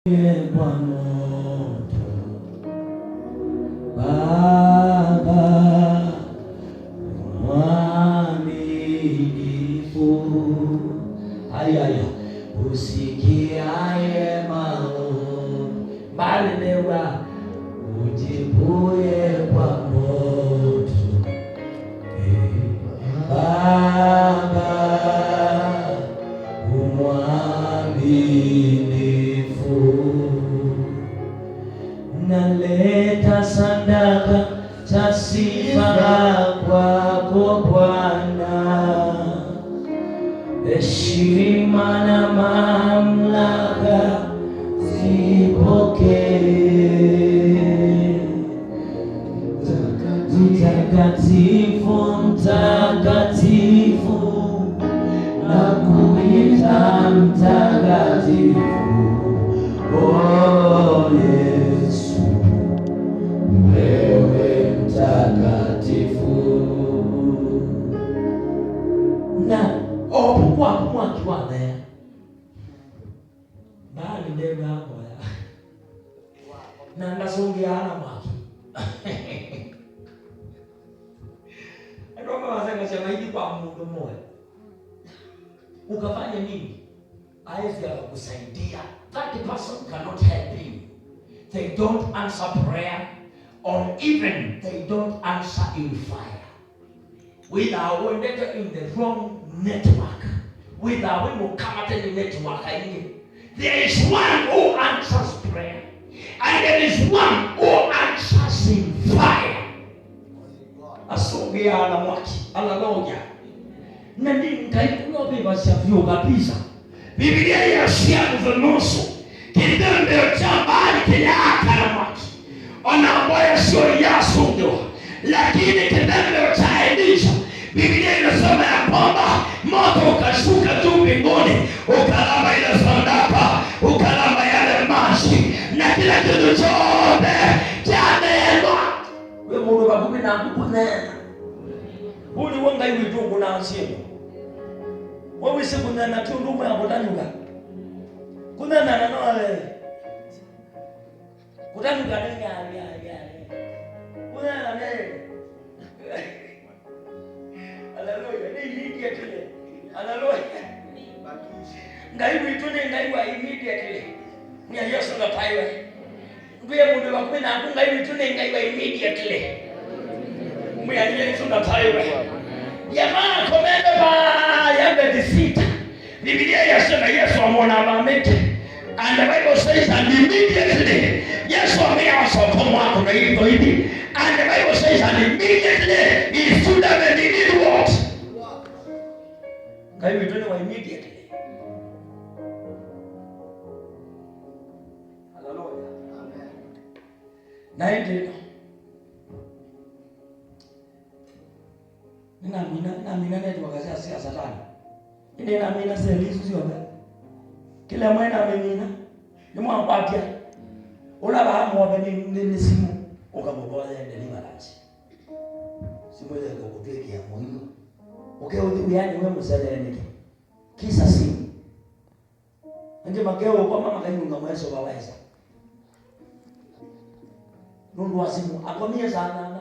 Kwa moto Baba mwaminifu, haya usikiaye maombi, bali newa ujibuye kwa moto Baba mwaminifu. Naleta sadaka za sifa kwako Bwana, heshima na mamlaka zipokee. Mtakatifu, mtakatifu, nakuita mtakatifu, oh Yesu, wewe mtakatifu. Na opukwa mwakiwane bali ndebe hapo ya na ndasongeana mwaki ndio wasema sema hivi kwa Mungu mmoja ukafanya nini haiwezi kukusaidia. That person cannot help you. They don't answer prayer, or even they don't answer in fire. Without when they're in the wrong network, without when you come at the network, there is one who answers prayer, and there is one who answers in fire. Asogea na mwaki, haleluya. Na nini kaikuwa beba shavyo kabisa. Biblia inasia kunusu kitendo cha mbali kiaka na mwaki. Ona ambayo sio yasungwa, lakini kitendo cha Elisha, Biblia inasema ya kwamba moto ukashuka juu mbinguni, ukalamba ile sadaka, ukalamba yale maji na kila kitu chote cha neema. Wewe Mungu bakumi na kukunena. Uli wanga hivi tu kuna asimu. Wewe si kuna na tundu mwa kutanyuka. Kuna na wale. Kutanyuka nini ya. Kuna na nini? Haleluya. Ni immediately. Haleluya. Ngai witu ni ngai wa immediately. Ni Yesu na taiwe. Ndiye Mungu wa kwenda ngai witu ni ngai wa immediately. Mwe Yesu na taiwe. Jamaa komende ba yambe disita. Biblia yasema Yesu amwona mamete. And the Bible says that immediately Yesu ameanza kumwako na hivyo hivi. And the Bible says that immediately he stood up and he did what? Ngai wetu ni wa immediately. Hallelujah. Amen. Na ndio Nina netu wakazia sia satani. Ine na mina selizu sio ba. Kila mwana amenina. Ni mwampatia. Ola ba mo ni simu. Ukamuboa ende libalance. Simu ile ngokupeki ya Mungu. Udhi yani wewe msale niki. Kisa simu. Nje mageo kwa mama kanyunga mweso baweza. Mungu wa simu akomie sana.